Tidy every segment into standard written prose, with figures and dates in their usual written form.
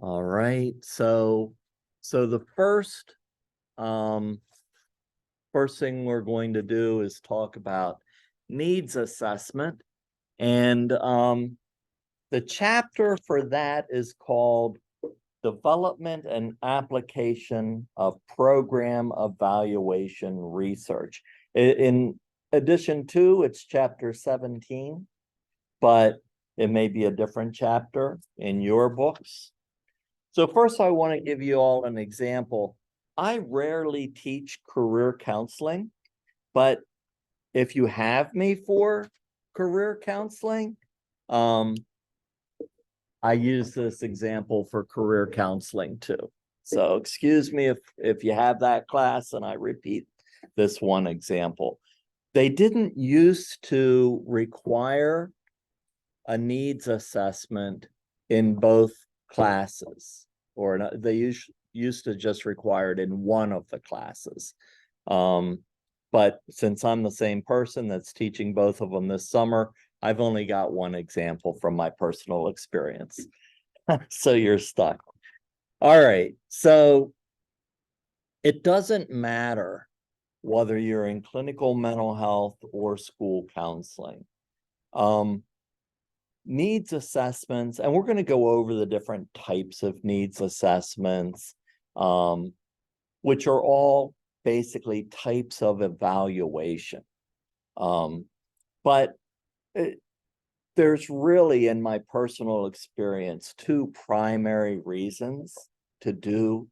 All right. So the um first thing we're going to do is talk about needs assessment. And the chapter for that is called Development and Application of Program Evaluation Research. In addition to, it's chapter 17, but it may be a different chapter in your books. So first, I want to give you all an example. I rarely teach career counseling, but if you have me for career counseling, um, I use this example for career counseling too. So excuse me if you have that class and I repeat this one example. They didn't used to require a needs assessment in both classes, or they used to just require it in one of the classes. But since I'm the same person that's teaching both of them this summer, I've only got one example from my personal experience. So you're stuck. All right. So it doesn't matter whether you're in clinical mental health or school counseling. Needs assessments, and we're going to go over the different types of needs assessments, which are all basically types of evaluation. But there's really, in my personal experience, two primary reasons to do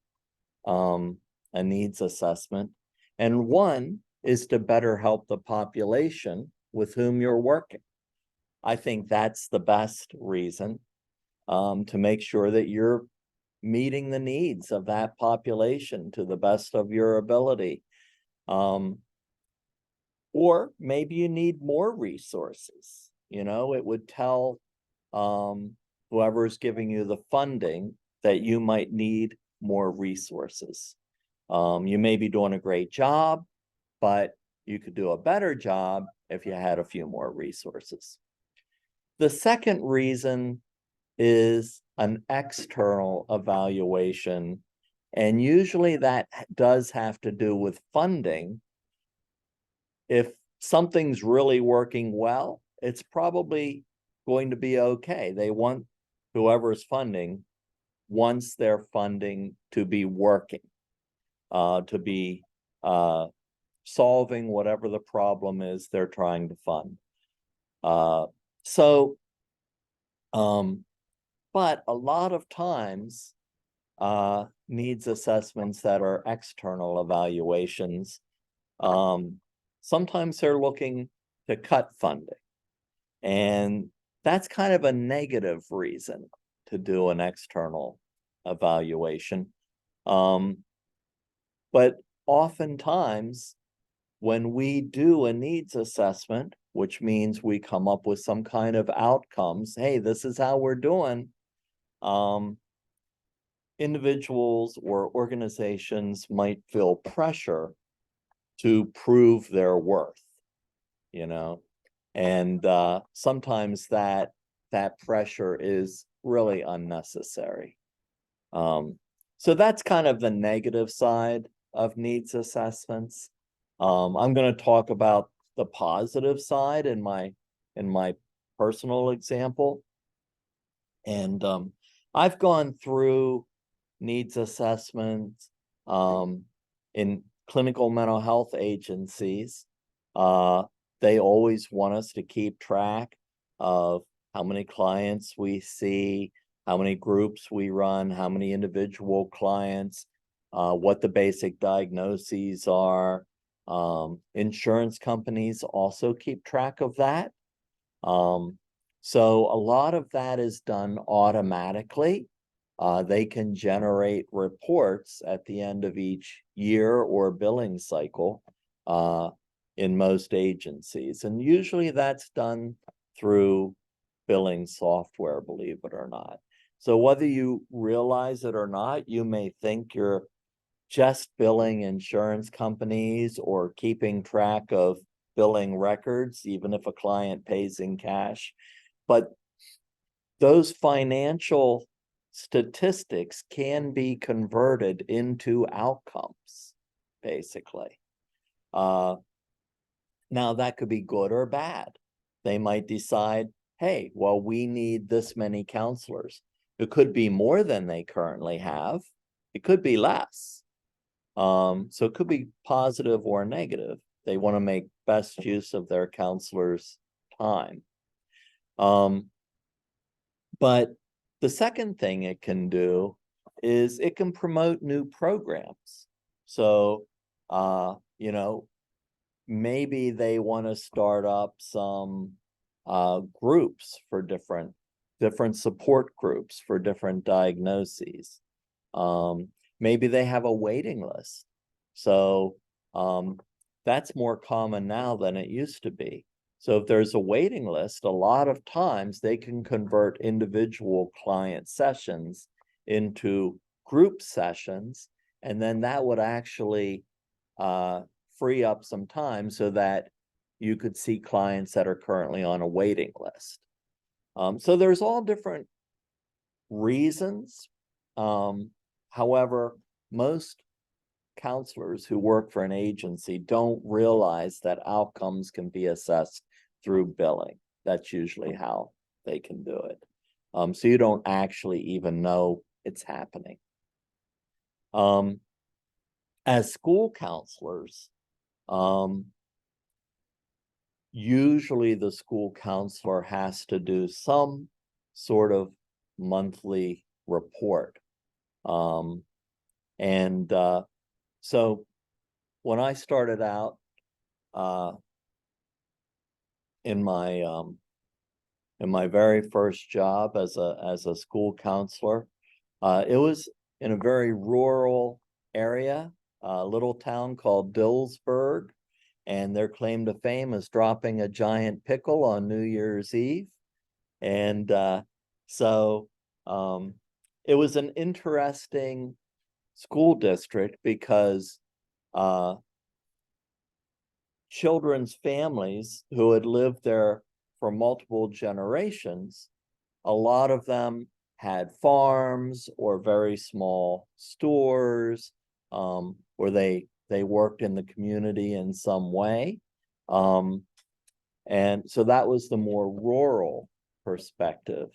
a needs assessment. And one is to better help the population with whom you're working. I think that's the best reason, to make sure that you're meeting the needs of that population to the best of your ability. Or maybe you need more resources. It would tell whoever's giving you the funding that you might need more resources. You may be doing a great job, but you could do a better job if you had a few more resources. The second reason is an external evaluation, and usually that does have to do with funding. If something's really working well, it's probably going to be okay. They want whoever's funding wants their funding to be working, to be solving whatever the problem is they're trying to fund. But a lot of times, needs assessments that are external evaluations, sometimes they're looking to cut funding. And that's kind of a negative reason to do an external evaluation. But oftentimes, when we do a needs assessment, which means we come up with some kind of outcomes, hey, this is how we're doing, individuals or organizations might feel pressure to prove their worth, and sometimes that pressure is really unnecessary. So that's kind of the negative side of needs assessments. I'm going to talk about the positive side in my personal example. And I've gone through needs assessments in clinical mental health agencies. They always want us to keep track of how many clients we see, how many groups we run, how many individual clients, what the basic diagnoses are. Insurance companies also keep track of that. So a lot of that is done automatically. They can generate reports at the end of each year or billing cycle in most agencies. And usually that's done through billing software, believe it or not. So whether you realize it or not, you may think you're just billing insurance companies or keeping track of billing records, even if a client pays in cash. But those financial statistics can be converted into outcomes, basically. Now that could be good or bad. They might decide, hey, well, we need this many counselors. It could be more than they currently have. It could be less. So it could be positive or negative. They want to make best use of their counselor's time. But the second thing it can do is it can promote new programs. So, you know, maybe they want to start up some groups for different support groups for different diagnoses. Maybe they have a waiting list. So that's more common now than it used to be. So if there's a waiting list, a lot of times they can convert individual client sessions into group sessions, and then that would actually free up some time so that you could see clients that are currently on a waiting list. So there's all different reasons. However, most counselors who work for an agency don't realize that outcomes can be assessed through billing. That's usually how they can do it. So you don't actually even know it's happening. As school counselors, usually the school counselor has to do some sort of monthly report. So when I started out in my very first job as a school counselor, it was in a very rural area, a little town called Dillsburg, and their claim to fame is dropping a giant pickle on New Year's Eve. And so it was an interesting school district because children's families who had lived there for multiple generations, a lot of them had farms or very small stores, or they worked in the community in some way. And so that was the more rural perspective.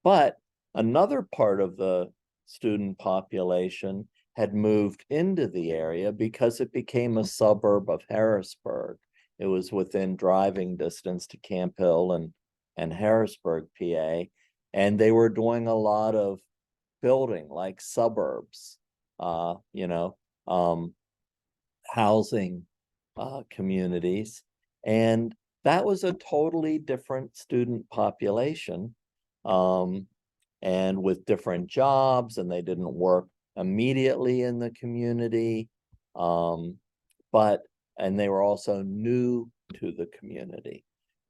But another part of the student population had moved into the area because it became a suburb of Harrisburg. It was within driving distance to Camp Hill and Harrisburg, PA. And they were doing a lot of building, like suburbs, housing communities. And that was a totally different student population, and with different jobs, and they didn't work immediately in the community, and they were also new to the community.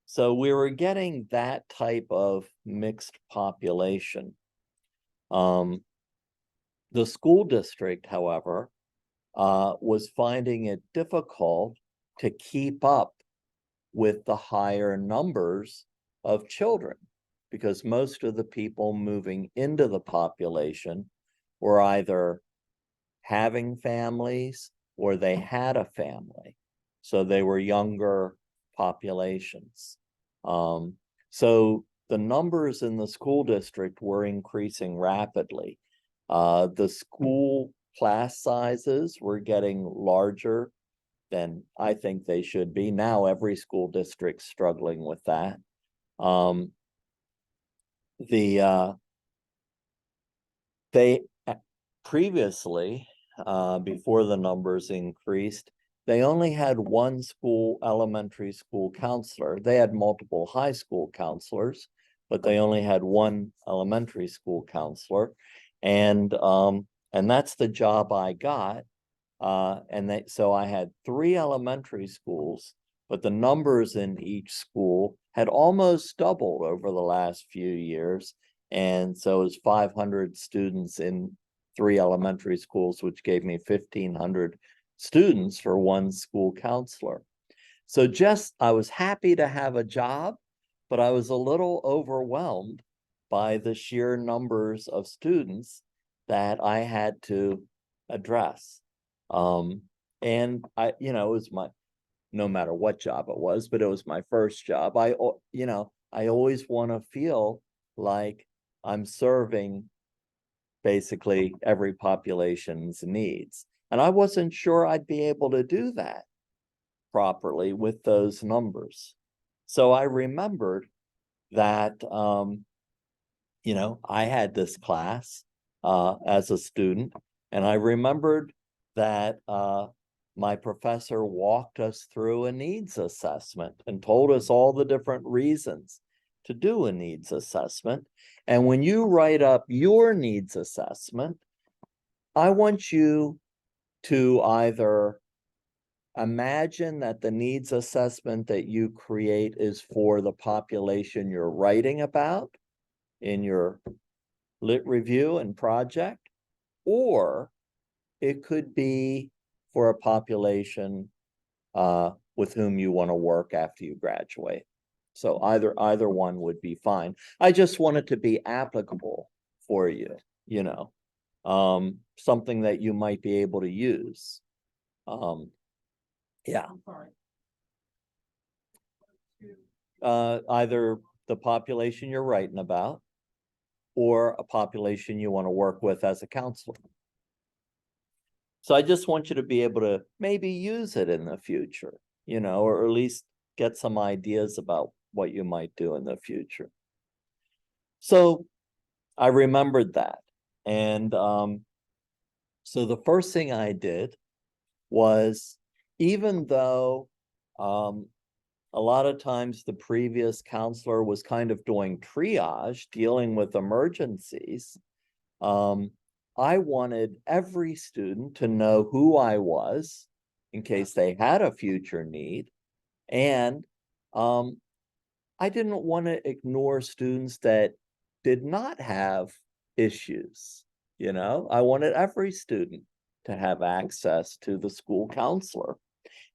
So we were getting that type of mixed population. The school district, however, was finding it difficult to keep up with the higher numbers of children, because most of the people moving into the population were either having families or they had a family. So they were younger populations. So the numbers in the school district were increasing rapidly. The school class sizes were getting larger than I think they should be. Now every school district's struggling with that. They previously, before the numbers increased, they only had one elementary school counselor. They had multiple high school counselors, but they only had one elementary school counselor. And that's the job I got. So I had 3 elementary schools, but the numbers in each school had almost doubled over the last few years. And so it was 500 students in 3 elementary schools, which gave me 1,500 students for one school counselor. So I was happy to have a job, but I was a little overwhelmed by the sheer numbers of students that I had to address. And I, it was no matter what job it was, but it was my first job. I always want to feel like I'm serving basically every population's needs. And I wasn't sure I'd be able to do that properly with those numbers. So I remembered that, I had this class as a student, and I remembered that my professor walked us through a needs assessment and told us all the different reasons to do a needs assessment. And when you write up your needs assessment, I want you to either imagine that the needs assessment that you create is for the population you're writing about in your lit review and project, or it could be for a population with whom you want to work after you graduate. So either one would be fine. I just want it to be applicable for you, something that you might be able to use. Yeah. Either the population you're writing about or a population you want to work with as a counselor. So I just want you to be able to maybe use it in the future, or at least get some ideas about what you might do in the future. So I remembered that. And so the first thing I did was, even though a lot of times the previous counselor was kind of doing triage, dealing with emergencies, I wanted every student to know who I was in case they had a future need. And I didn't want to ignore students that did not have issues. I wanted every student to have access to the school counselor,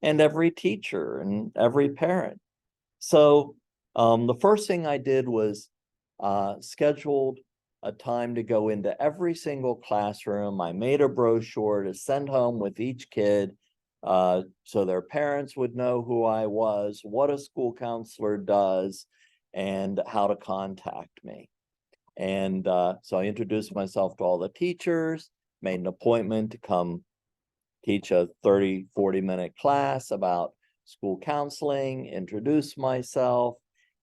and every teacher and every parent. So the first thing I did was scheduled a time to go into every single classroom. I made a brochure to send home with each kid so their parents would know who I was, what a school counselor does, and how to contact me. And so I introduced myself to all the teachers, made an appointment to come teach a 30-40-minute class about school counseling, introduce myself,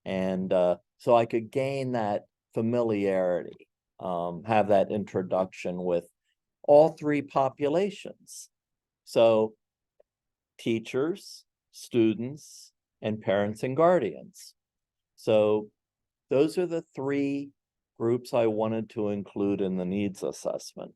and so I could gain that familiarity, have that introduction with all three populations. So teachers, students, and parents and guardians. So those are the three groups I wanted to include in the needs assessment.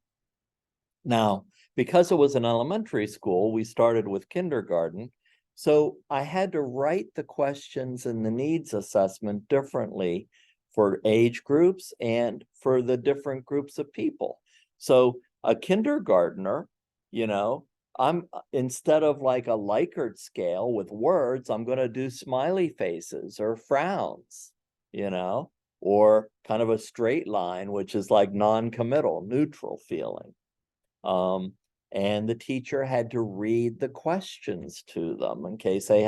Now, because it was an elementary school, we started with kindergarten. So I had to write the questions in the needs assessment differently for age groups and for the different groups of people. So a kindergartner, I'm, instead of like a Likert scale with words, I'm going to do smiley faces or frowns, or kind of a straight line, which is like non-committal, neutral feeling. And the teacher had to read the questions to them in case they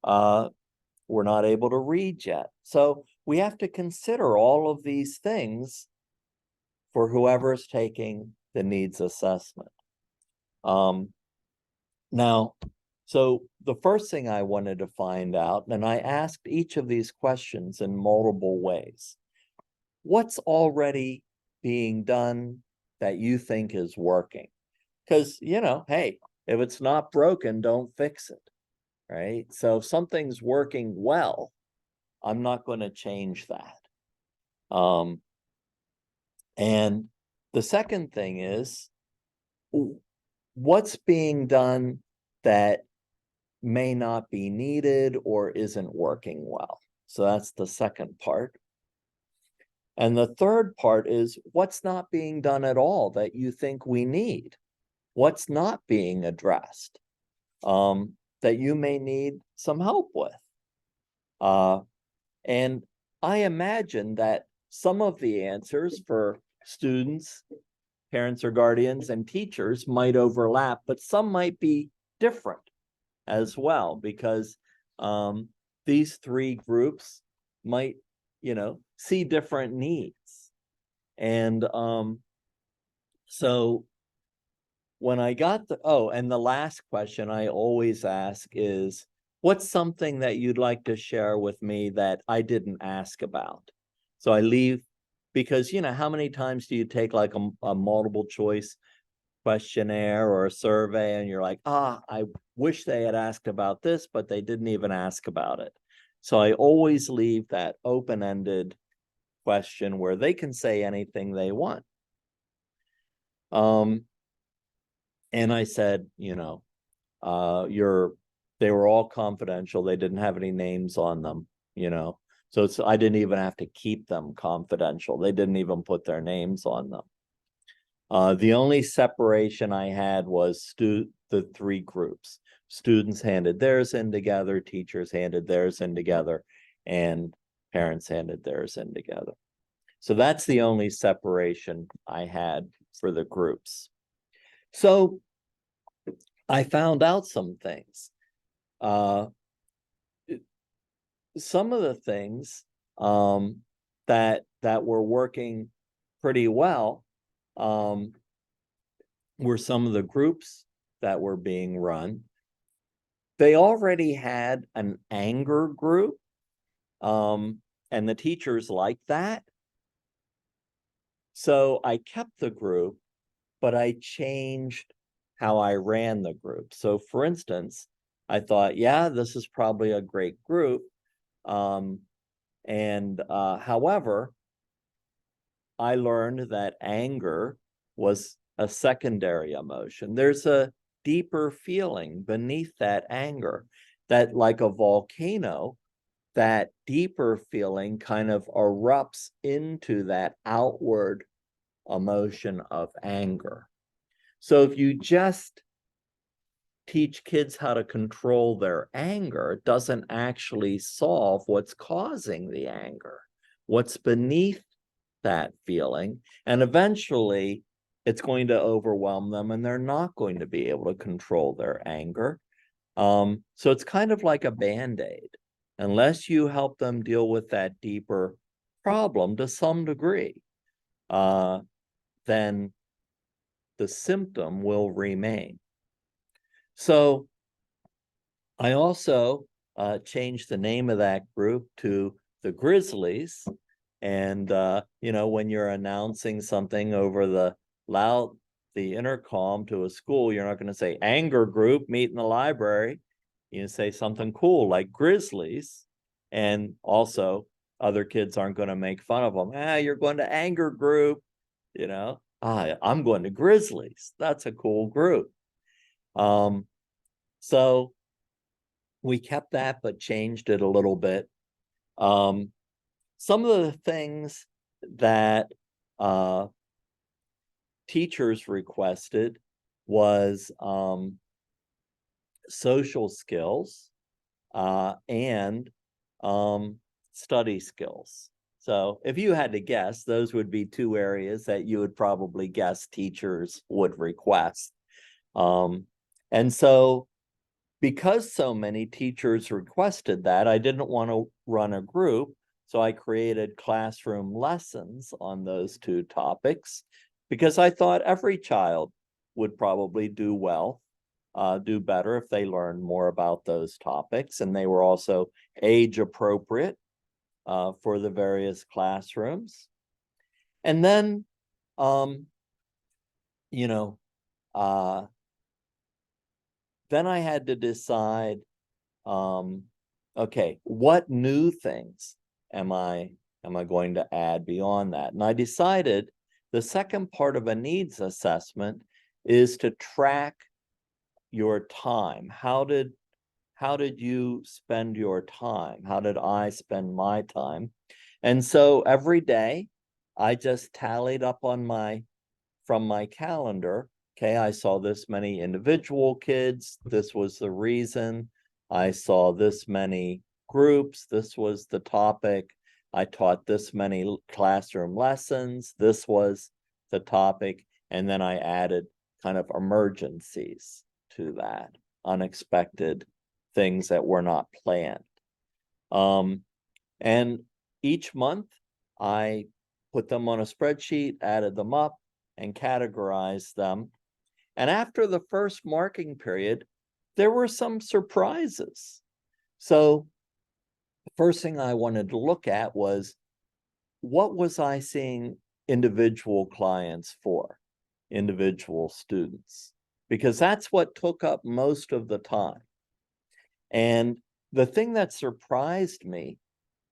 were not able to read yet. So we have to consider all of these things for whoever's taking the needs assessment. Now, so the first thing I wanted to find out, and I asked each of these questions in multiple ways. What's already being done that you think is working? Because, hey, if it's not broken, don't fix it, right? So if something's working well, I'm not going to change that. And the second thing is, what's being done that may not be needed or isn't working well? So that's the second part. And the third part is, what's not being done at all that you think we need? What's not being addressed that you may need some help with? And I imagine that some of the answers for students, parents or guardians, and teachers might overlap, but some might be different as well, because these three groups might, see different needs. And so when I got and the last question I always ask is, what's something that you'd like to share with me that I didn't ask about? So I leave, because, how many times do you take like a multiple choice questionnaire or a survey and you're like, I wish they had asked about this, but they didn't even ask about it. So I always leave that open-ended question where they can say anything they want. And I said, they were all confidential. They didn't have any names on them, so I didn't even have to keep them confidential. They didn't even put their names on them. The only separation I had was the three groups. Students handed theirs in together, teachers handed theirs in together, and parents handed theirs in together. So that's the only separation I had for the groups. So I found out some things. Some of the things that were working pretty well were some of the groups that were being run. They already had an anger group, and the teachers liked that. So I kept the group, but I changed how I ran the group. So for instance, I thought, yeah, this is probably a great group. However, I learned that anger was a secondary emotion. There's a deeper feeling beneath that anger, that like a volcano, that deeper feeling kind of erupts into that outward emotion of anger. So if you just teach kids how to control their anger, it doesn't actually solve what's causing the anger, what's beneath that feeling. And eventually it's going to overwhelm them and they're not going to be able to control their anger. So it's kind of like a Band-Aid. Unless you help them deal with that deeper problem to some degree, then the symptom will remain. So I also changed the name of that group to the Grizzlies. And, when you're announcing something over the intercom to a school, you're not going to say anger group, meet in the library. You say something cool like Grizzlies. And also other kids aren't going to make fun of them. You're going to anger group, I'm going to Grizzlies. That's a cool group. So we kept that, but changed it a little bit. Some of the things that teachers requested was social skills and study skills. So if you had to guess, those would be two areas that you would probably guess teachers would request. And so because so many teachers requested that, I didn't want to run a group. So I created classroom lessons on those two topics, because I thought every child would probably do well, do better if they learned more about those topics. And they were also age appropriate for the various classrooms. And then, then I had to decide, okay, what new things am I going to add beyond that? And I decided the second part of a needs assessment is to track your time. How did you spend your time? How did I spend my time? And so every day I just tallied up from my calendar. Okay, I saw this many individual kids. This was the reason. I saw this many groups. This was the topic. I taught this many classroom lessons. This was the topic. And then I added kind of emergencies to that, unexpected things that were not planned. And each month I put them on a spreadsheet, added them up, and categorized them. And after the first marking period, there were some surprises. So the first thing I wanted to look at was, what was I seeing individual clients for, individual students? Because that's what took up most of the time. And the thing that surprised me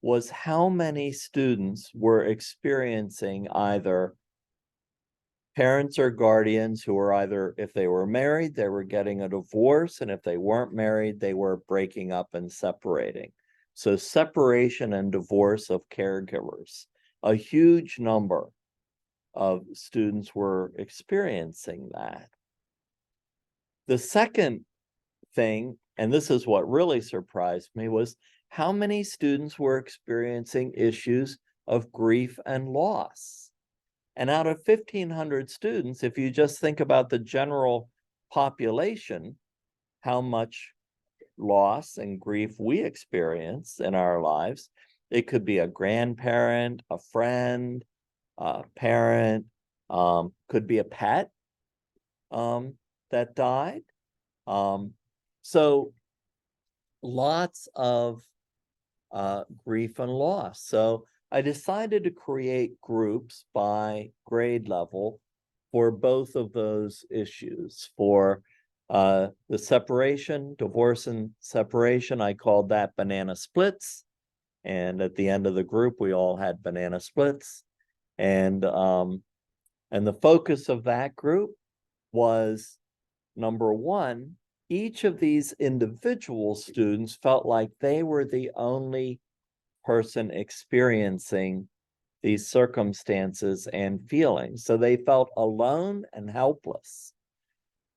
was how many students were experiencing either parents or guardians who were either, if they were married, they were getting a divorce, and if they weren't married, they were breaking up and separating. So separation and divorce of caregivers, a huge number of students were experiencing that. The second thing, and this is what really surprised me, was how many students were experiencing issues of grief and loss. And out of 1,500 students, if you just think about the general population, how much loss and grief we experience in our lives, it could be a grandparent, a friend, a parent, could be a pet that died. So lots of grief and loss. So I decided to create groups by grade level for both of those issues. For the separation, divorce and separation, I called that banana splits. And at the end of the group, we all had banana splits. And the focus of that group was, number one, each of these individual students felt like they were the only person experiencing these circumstances and feelings. So they felt alone and helpless.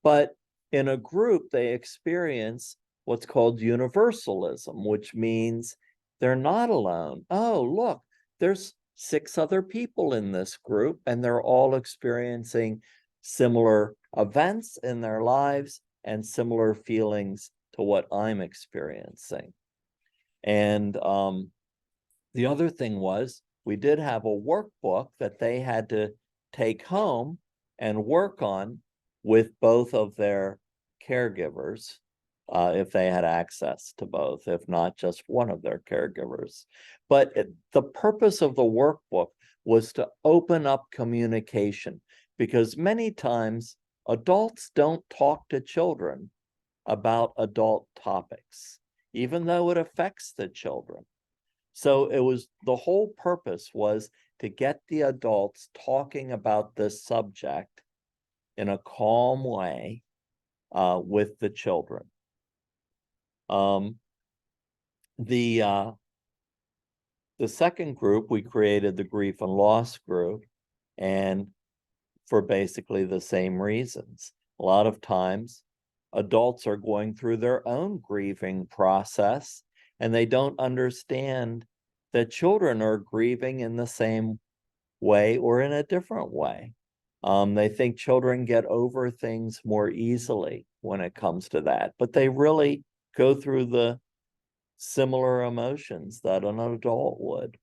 But in a group, they experience what's called universalism, which means they're not alone. Oh, look, there's 6 other people in this group, and they're all experiencing similar events in their lives and similar feelings to what I'm experiencing. And the other thing was, we did have a workbook that they had to take home and work on with both of their caregivers, if they had access to both, if not just one of their caregivers. But the purpose of the workbook was to open up communication, because many times adults don't talk to children about adult topics, even though it affects the children. So it was, the whole purpose was to get the adults talking about this subject in a calm way with the children. The second group, we created the grief and loss group, and for basically the same reasons. A lot of times adults are going through their own grieving process, and they don't understand that children are grieving in the same way or in a different way. They think children get over things more easily when it comes to that, but they really go through the similar emotions that an adult would.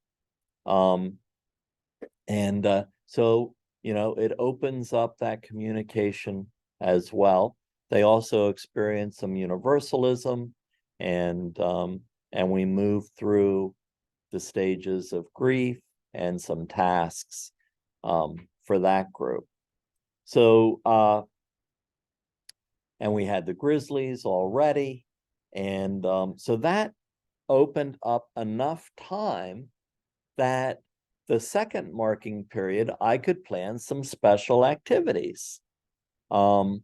So, it opens up that communication as well. They also experience some universalism, and we move through the stages of grief and some tasks for that group. So, and we had the Grizzlies already. And so that opened up enough time that the second marking period, I could plan some special activities. So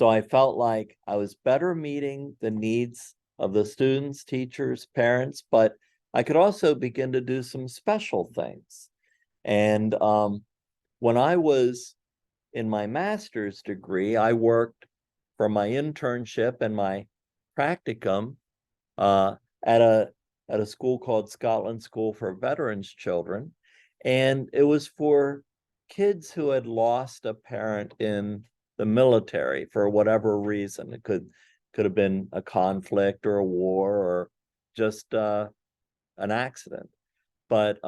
I felt like I was better meeting the needs of the students, teachers, parents, but I could also begin to do some special things. And when I was in my master's degree, I worked for my internship and my practicum at at a school called Scotland School for Veterans Children. And it was for kids who had lost a parent in the military for whatever reason. It could have been a conflict or a war or just an accident. But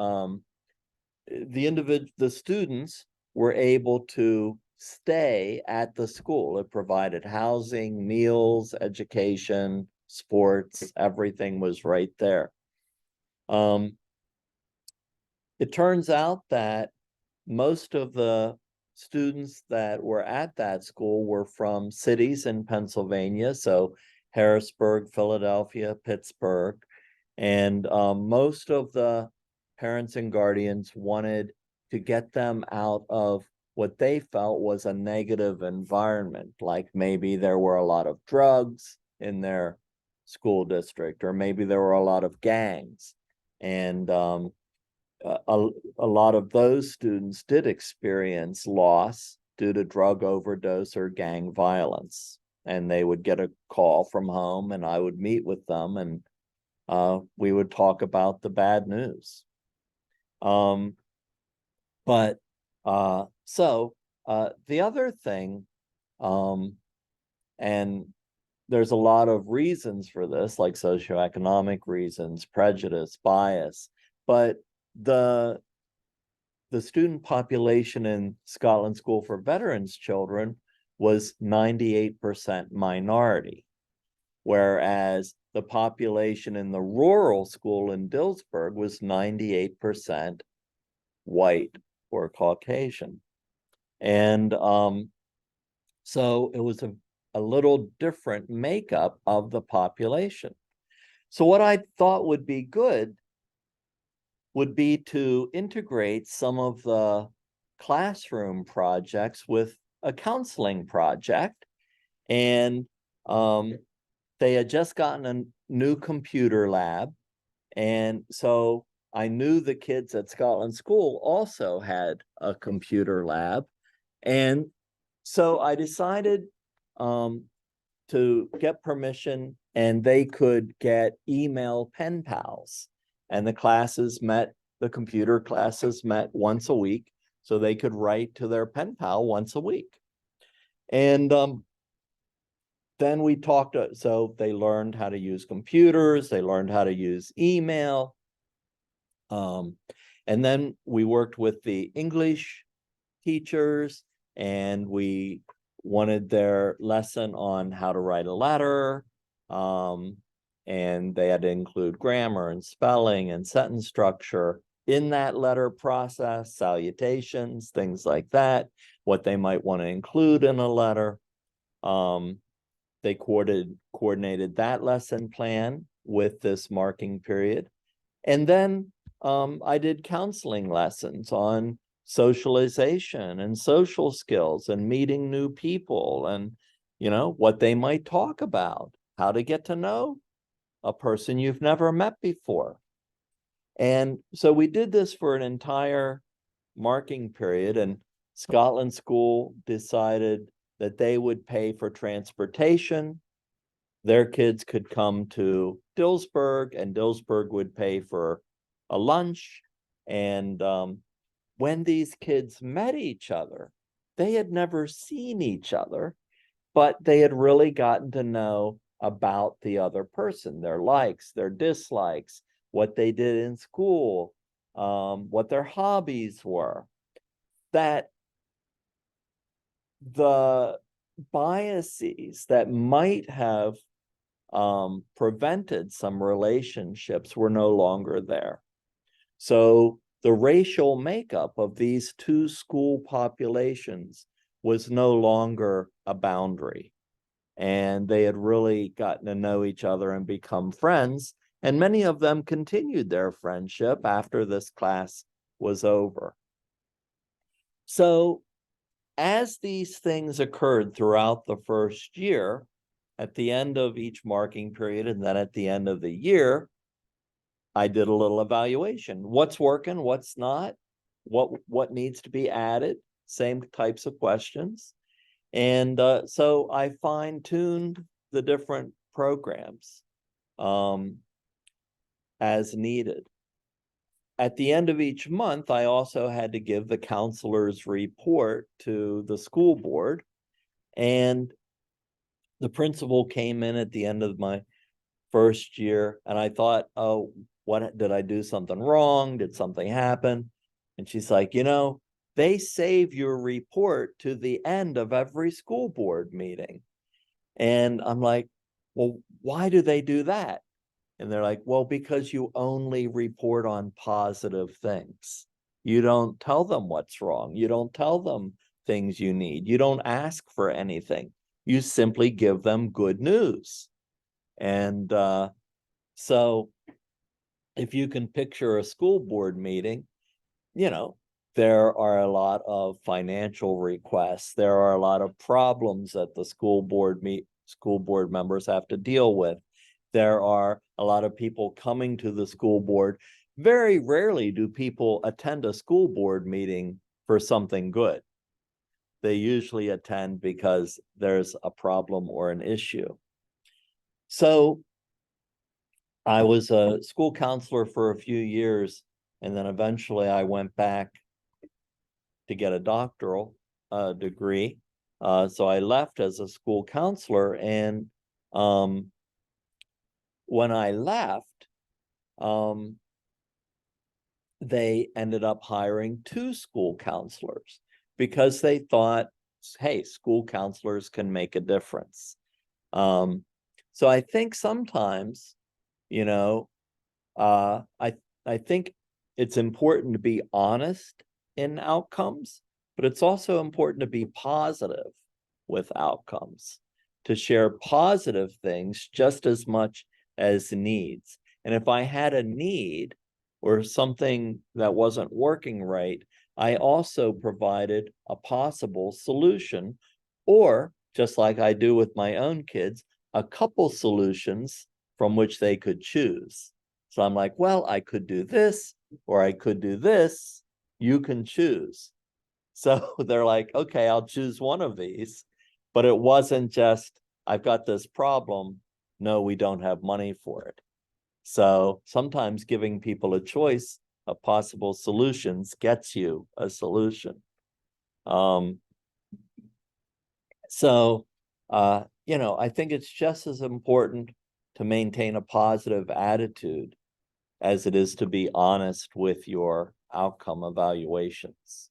the students were able to stay at the school. It provided housing, meals, education, sports, everything was right there. It turns out that most of the students that were at that school were from cities in Pennsylvania, so Harrisburg, Philadelphia, Pittsburgh, and most of the parents and guardians wanted to get them out of what they felt was a negative environment, like maybe there were a lot of drugs in their school district, or maybe there were a lot of gangs. And a lot of those students did experience loss due to drug overdose or gang violence. And they would get a call from home, and I would meet with them, and we would talk about the bad news. The other thing, and there's a lot of reasons for this, like socioeconomic reasons, prejudice, bias, but the student population in Scotland School for Veterans Children was 98% minority, whereas the population in the rural school in Dillsburg was 98% white or Caucasian. And so it was a little different makeup of the population. So what I thought would be good would be to integrate some of the classroom projects with a counseling project. And they had just gotten a new computer lab. And so I knew the kids at Scotland School also had a computer lab. And so I decided to get permission, and they could get email pen pals. And the computer classes met once a week, so they could write to their pen pal once a week. And then we talked, so they learned how to use computers, they learned how to use email. And then we worked with the English teachers, and we wanted their lesson on how to write a letter. And they had to include grammar and spelling and sentence structure in that letter process, salutations, things like that, what they might want to include in a letter. They coordinated that lesson plan with this marking period. And then I did counseling lessons on socialization and social skills and meeting new people, and what they might talk about, how to get to know a person you've never met before. And so we did this for an entire marking period, and Scotland School decided that they would pay for transportation. Their kids could come to Dillsburg, and Dillsburg would pay for a lunch. And when these kids met each other, they had never seen each other, but they had really gotten to know about the other person, their likes, their dislikes, what they did in school, what their hobbies were. That the biases that might have prevented some relationships were no longer there. So the racial makeup of these two school populations was no longer a boundary. And they had really gotten to know each other and become friends. And many of them continued their friendship after this class was over. So as these things occurred throughout the first year, at the end of each marking period, and then at the end of the year, I did a little evaluation. What's working, what's not, what needs to be added, same types of questions. And so I fine-tuned the different programs. as needed. At the end of each month, I also had to give the counselor's report to the school board. And the principal came in at the end of my first year, and I thought, oh, what did I do something wrong? Did something happen? And she's like, they save your report to the end of every school board meeting. And I'm like, well, why do they do that? And they're like, well, because you only report on positive things. You don't tell them what's wrong. You don't tell them things you need. You don't ask for anything. You simply give them good news. And so if you can picture a school board meeting, there are a lot of financial requests. There are a lot of problems that the school board members have to deal with. There are a lot of people coming to the school board. Very rarely do people attend a school board meeting for something good. They usually attend because there's a problem or an issue. So I was a school counselor for a few years, and then eventually I went back to get a doctoral degree. So I left as a school counselor, and when I left, they ended up hiring 2 school counselors because they thought, hey, school counselors can make a difference. So I think sometimes, I think it's important to be honest in outcomes, but it's also important to be positive with outcomes, to share positive things just as much as needs. And if I had a need or something that wasn't working right, I also provided a possible solution, or just like I do with my own kids, a couple solutions from which they could choose. So I'm like, well, I could do this, or I could do this. You can choose. So they're like, okay, I'll choose one of these. But it wasn't just, I've got this problem. No, we don't have money for it. So sometimes giving people a choice of possible solutions gets you a solution. I think it's just as important to maintain a positive attitude as it is to be honest with your outcome evaluations.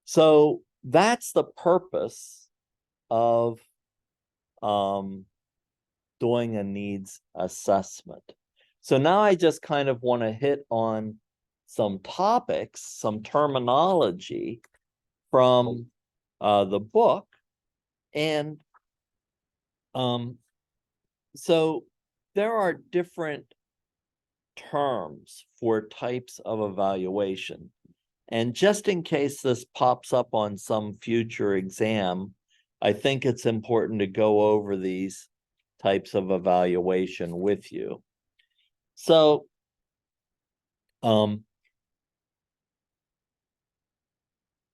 So that's the purpose of doing a needs assessment. So now I just kind of want to hit on some topics, some terminology from the book. And so there are different terms for types of evaluation. And just in case this pops up on some future exam, I think it's important to go over these types of evaluation with you. So,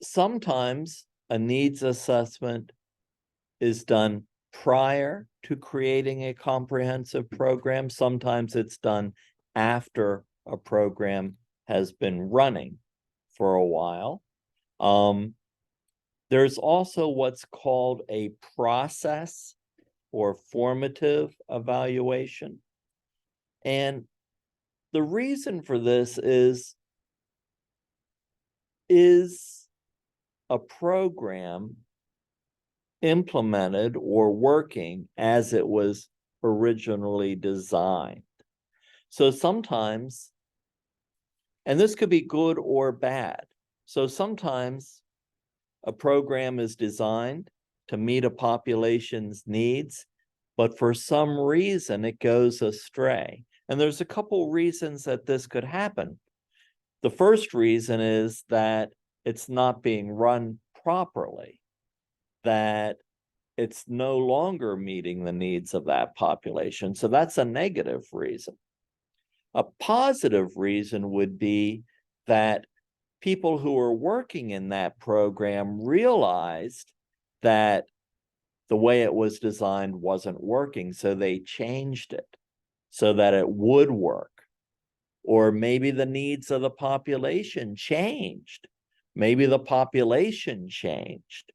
sometimes a needs assessment is done prior to creating a comprehensive program. Sometimes it's done after a program has been running for a while. There's also what's called a process or formative evaluation. And the reason for this is a program implemented or working as it was originally designed? So sometimes, and this could be good or bad. So sometimes a program is designed to meet a population's needs, but for some reason it goes astray. And there's a couple reasons that this could happen. The first reason is that it's not being run properly, that it's no longer meeting the needs of that population. So that's a negative reason. A positive reason would be that people who are working in that program realized that the way it was designed wasn't working, so they changed it so that it would work. Or maybe the needs of the population changed. Maybe the population changed,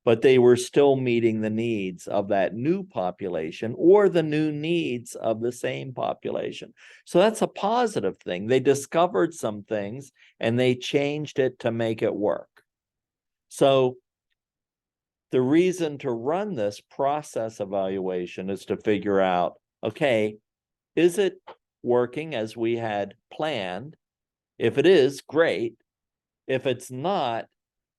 but they were still meeting the needs of that new population or the new needs of the same population. So that's a positive thing. They discovered some things and they changed it to make it work. So the reason to run this process evaluation is to figure out, okay, is it working as we had planned? If it is, great. If it's not,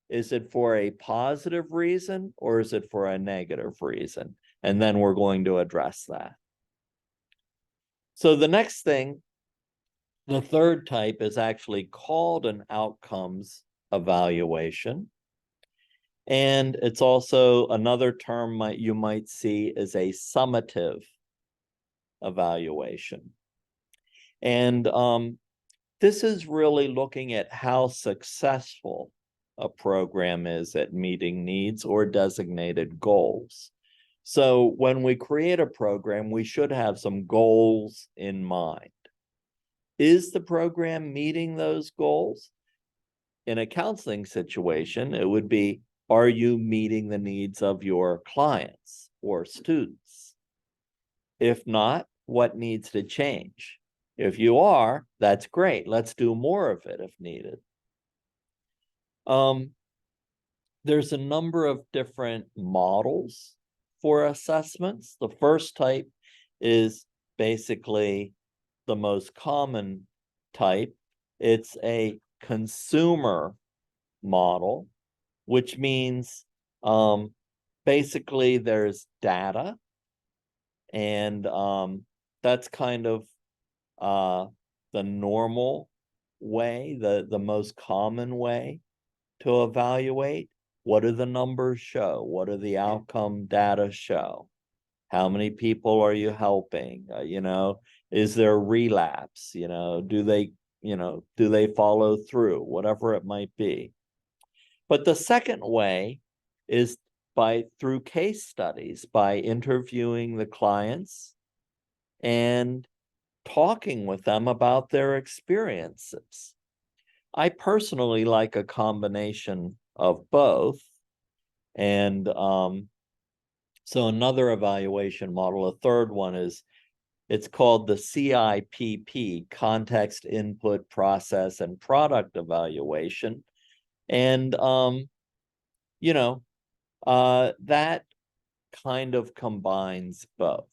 is it for a positive reason or is it for a negative reason? And then we're going to address that. So the next thing, the third type, is actually called an outcomes evaluation. And it's also another term you might see is a summative evaluation. And this is really looking at how successful a program is at meeting needs or designated goals. So when we create a program, we should have some goals in mind. Is the program meeting those goals? In a counseling situation, it would be, are you meeting the needs of your clients or students? If not, what needs to change? If you are, that's great. Let's do more of it if needed. There's a number of different models for assessments. The first type is basically the most common type. It's a consumer model, which means basically there's data, and that's kind of the normal way, the most common way to evaluate. What do the numbers show? What do the outcome data show? How many people are you helping? Is there relapse? Do they follow through? Whatever it might be. But the second way is through case studies, by interviewing the clients and talking with them about their experiences. I personally like a combination of both. And so another evaluation model, a third one, it's called the CIPP, Context, Input, Process, and Product Evaluation. And, that kind of combines both.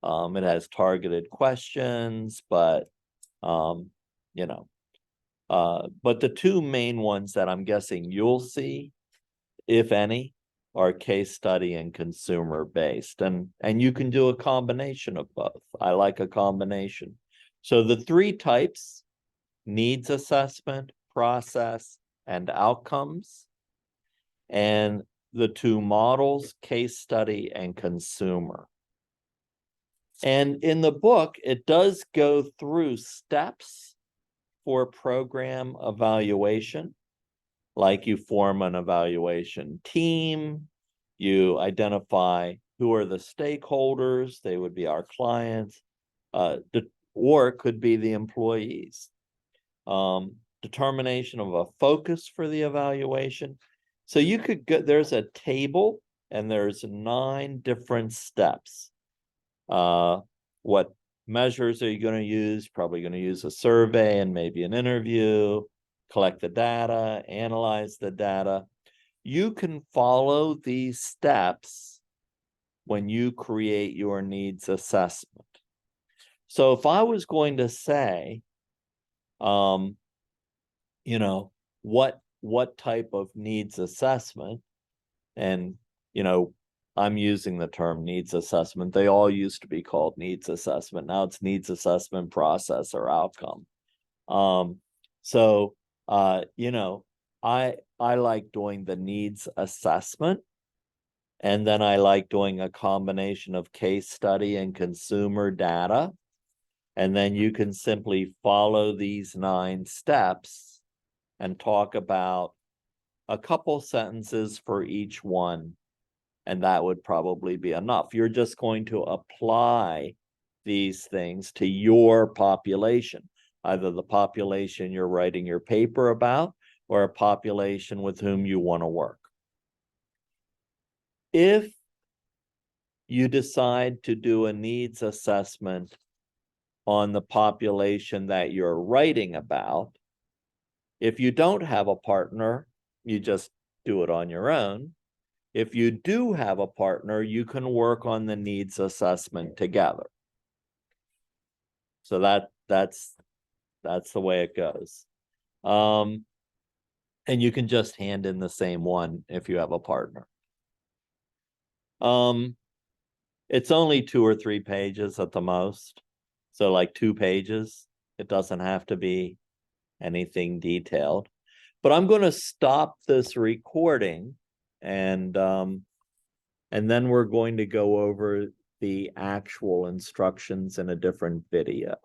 It has targeted questions, but, but the two main ones that I'm guessing you'll see, if any, are case study and consumer based. And you can do a combination of both. I like a combination. So the three types: needs assessment, process, and outcomes. And the two models, case study and consumer. And in the book, it does go through steps for program evaluation. Like, you form an evaluation team, you identify who are the stakeholders, they would be our clients, or it could be the employees. Determination of a focus for the evaluation. So you could go, there's a table and there's 9 different steps. What measures are you going to use? Probably going to use a survey and maybe an interview. Collect the data, analyze the data. You can follow these steps when you create your needs assessment. So if I was going to say, what type of needs assessment, and, I'm using the term needs assessment. They all used to be called needs assessment. Now it's needs assessment, process, or outcome. I like doing the needs assessment, and then I like doing a combination of case study and consumer data. And then you can simply follow these 9 steps and talk about a couple sentences for each one. And that would probably be enough. You're just going to apply these things to your population. either the population you're writing your paper about or a population with whom you want to work. If you decide to do a needs assessment on the population that you're writing about, if you don't have a partner, you just do it on your own. If you do have a partner, you can work on the needs assessment together. So that's the way it goes. And you can just hand in the same one if you have a partner. It's only 2 or 3 pages at the most. So like 2 pages. It doesn't have to be anything detailed. But I'm going to stop this recording and then we're going to go over the actual instructions in a different video.